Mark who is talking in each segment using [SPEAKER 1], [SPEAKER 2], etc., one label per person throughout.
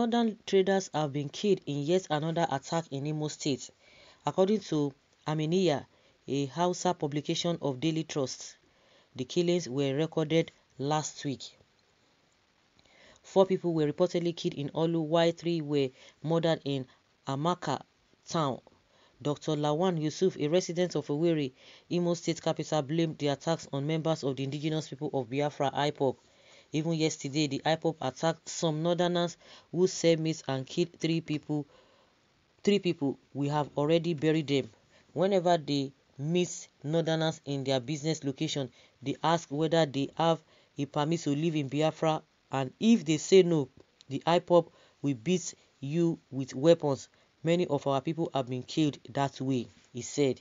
[SPEAKER 1] northern traders have been killed in yet another attack in Imo State. According to Aminiya, a Hausa publication of Daily Trust, the killings were recorded last week. 4 people were reportedly killed in Olu, while 3 were murdered in Amaka town. Dr. Lawan Yusuf, a resident of Owerri, Imo State capital, blamed the attacks on members of the indigenous people of Biafra IPOB. Even yesterday, the IPOB attacked some northerners who sell meat and killed 3 people. 3 people. We have already buried them. Whenever they meet northerners in their business location, they ask whether they have a permit to live in Biafra, and if they say no, the IPOB will beat you with weapons. Many of our people have been killed that way, he said.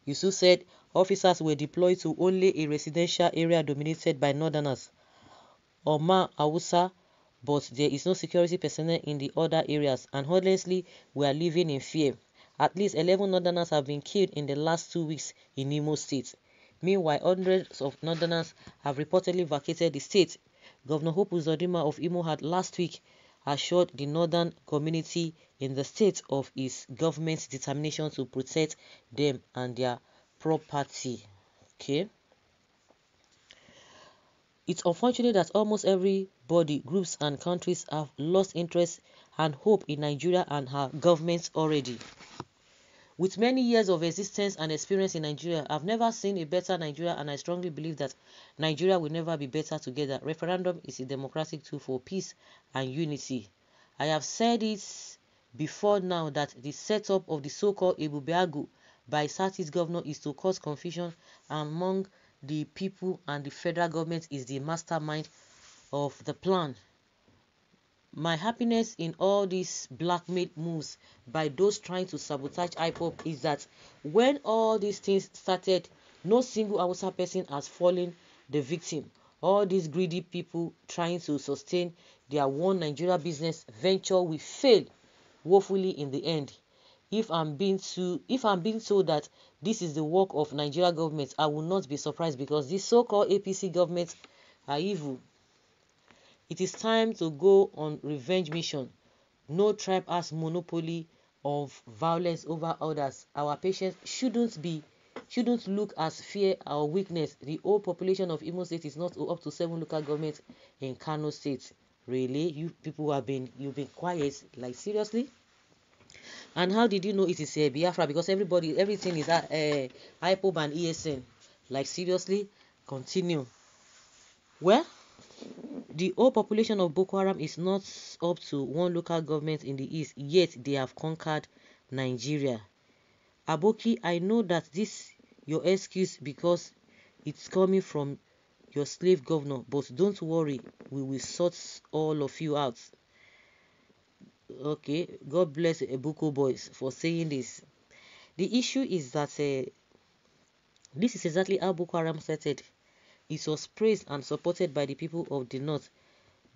[SPEAKER 1] Yusuf said officers were deployed to only a residential area dominated by northerners, Oma Hausa, but there is no security personnel in the other areas, and honestly, we are living in fear. At least 11 northerners have been killed in the last 2 weeks in Imo State. Meanwhile, hundreds of northerners have reportedly vacated the state. Governor Hope Uzodinma of Imo had last week assured the northern community in the state of his government's determination to protect them and their property. Okay. It's unfortunate that almost everybody, groups and countries have lost interest and hope in Nigeria and her government already. With many years of existence and experience in Nigeria, I've never seen a better Nigeria, and I strongly believe that Nigeria will never be better together. Referendum is a democratic tool for peace and unity. I have said it before now that the setup of the so-called Ebubeagu by Southeast governor is to cause confusion among the people, and the federal government is the mastermind of the plan. My happiness in all these blackmail moves by those trying to sabotage IPOB is that when all these things started, no single Hausa person has fallen the victim. All these greedy people trying to sustain their one Nigeria business venture will fail woefully in the end. If I'm being told that this is the work of Nigeria government, I will not be surprised, because these so-called APC governments are evil. It is time to go on revenge mission. No tribe has monopoly of violence over others. Our patience shouldn't look as fear or weakness. The whole population of Imo State is not up to 7 local governments in Kano State. Really? You people you've been quiet? Like, seriously? And how did you know it is Biafra? Because everything is IPOB and ESN. Like, seriously? Continue. Well, the whole population of Boko Haram is not up to 1 local government in the east, yet they have conquered Nigeria. Aboki, I know that this your excuse because it's coming from your slave governor, but don't worry, we will sort all of you out. Okay, God bless Ebuko boys for saying this. The issue is that this is exactly how Boko Haram started. It was praised and supported by the people of the north,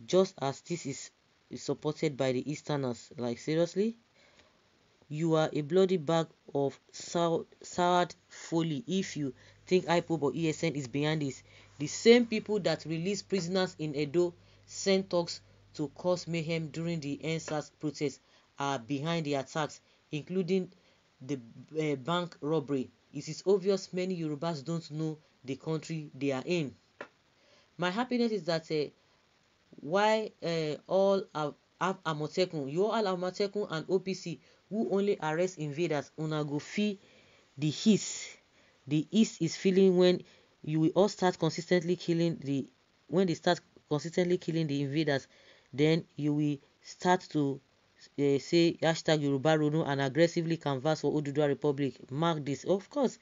[SPEAKER 1] just as this is supported by the easterners. Like, seriously? You are a bloody bag of soured folly if you think IPOB or ESN is behind this. The same people that released prisoners in Edo, sent thugs to cause mayhem during the NSAS protests, are behind the attacks, including the bank robbery. It is obvious many Yorubas don't know the country they are in. My happiness is that why all have Amotekun, you all Amotekun and OPC who only arrest invaders, una go feel the east. The east is feeling when you will all start consistently killing the invaders, then you will start to say hashtag Yoruba Ronu and aggressively canvass for Oduduwa Republic. Mark this. Of course,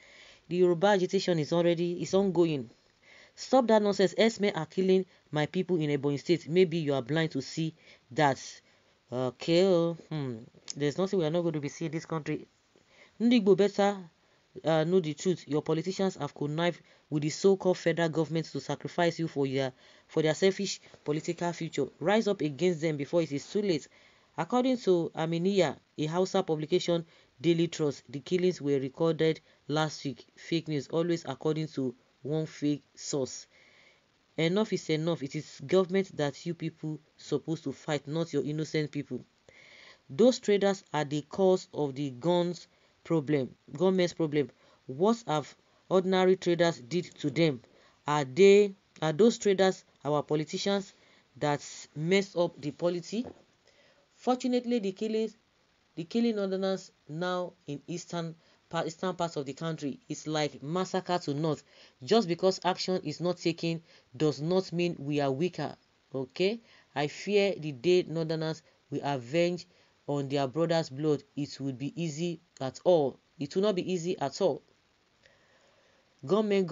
[SPEAKER 1] the Yoruba agitation is ongoing. Stop that nonsense. Esme are killing my people in Ebonyi State. Maybe you are blind to see that. Okay, there's nothing we are not going to be seeing in this country. Ndigbo better know the truth. Your politicians have connived with the so-called federal government to sacrifice you for their selfish political future. Rise up against them before it is too late. According to Aminiya, a Hausa publication, Daily Trust, the killings were recorded last week. Fake news, always according to one fake source. Enough is enough. It is government that you people supposed to fight, not your innocent people. Those traders are the cause of the government's problem. What have ordinary traders did to them? Are those traders our politicians that mess up the polity? Fortunately, the killing ordinance now in eastern parts of the country is like massacre to north. Just because action is not taken does not mean we are weaker. Okay? I fear the day northerners will avenge on their brother's blood. It will be easy at all. It will not be easy at all. Government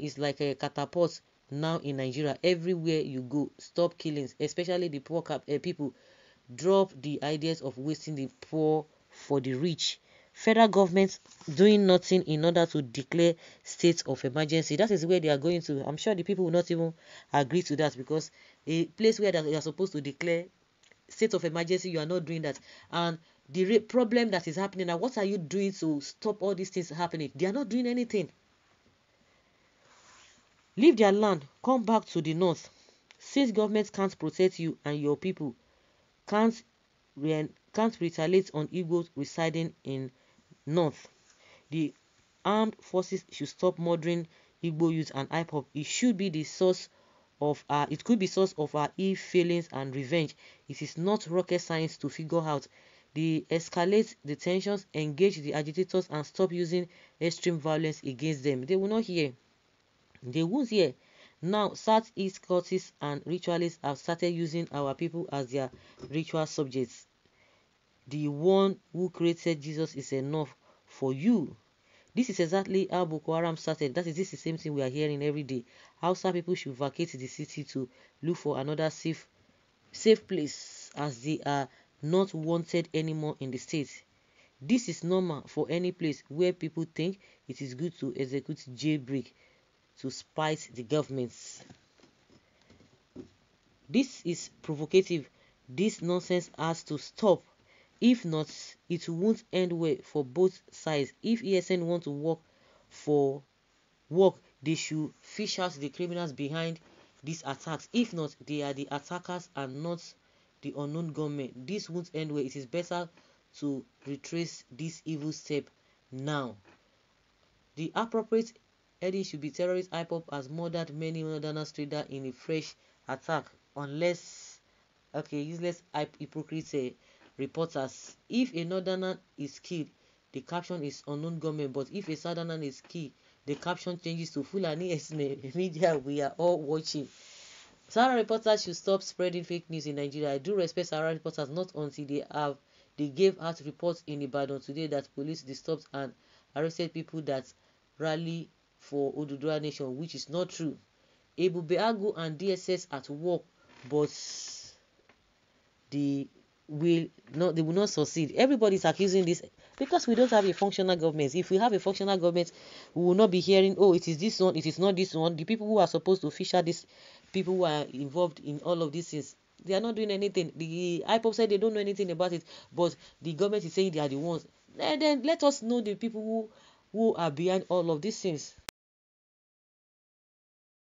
[SPEAKER 1] is like a catapult now in Nigeria. Everywhere you go, stop killings, especially the poor people. Drop the ideas of wasting the poor for the rich. Federal government doing nothing in order to declare state of emergency. That is where they are going to. I'm sure the people will not even agree to that, because a place where they are supposed to declare state of emergency, you are not doing that. And the problem that is happening now, what are you doing to stop all these things happening? They are not doing anything. Leave their land, come back to the north. Since government can't protect you and your people, can't retaliate on Igbos residing in north. The armed forces should stop murdering Igbo youth and IPOP. It should be the source of it could be source of our ill feelings and revenge. It is not rocket science to figure out. They escalate the tensions, engage the agitators, and stop using extreme violence against them. They will not hear. They won't hear. Now, Southeast cultists and ritualists have started using our people as their ritual subjects. The one who created Jesus is enough for you. This is exactly how Boko Haram started. This is the same thing we are hearing every day. Hausa people should vacate the city to look for another safe place, as they are not wanted anymore in the state. This is normal for any place where people think it is good to execute jailbreak to spite the governments. This is provocative. This nonsense has to stop. If not, it won't end well for both sides. If ESN want to work, they should fish out the criminals behind these attacks. If not, they are the attackers and not the unknown government. This won't end well. It is better to retrace this evil step now. The appropriate heading should be terrorist IPOP has murdered many northerners trader in a fresh attack, unless useless hypocrites reporters. If a northerner is killed, the caption is unknown government, but if a southerner is killed, the caption changes to Fulani media. We are all watching. Sahara reporters should stop spreading fake news in Nigeria. I do respect Sahara reporters, not until they gave out reports in Ibadan today that police disturbed and arrested people that rally for Oduduwa Nation, which is not true. Ebube Agu and DSS at work, but they will not succeed. Everybody is accusing this because we don't have a functional government. If we have a functional government, we will not be hearing, oh, it is this one, it is not this one. The people who are supposed to fish out these people who are involved in all of these things, they are not doing anything. The IPOP said they don't know anything about it, but the government is saying they are the ones. Then let us know the people who are behind all of these things.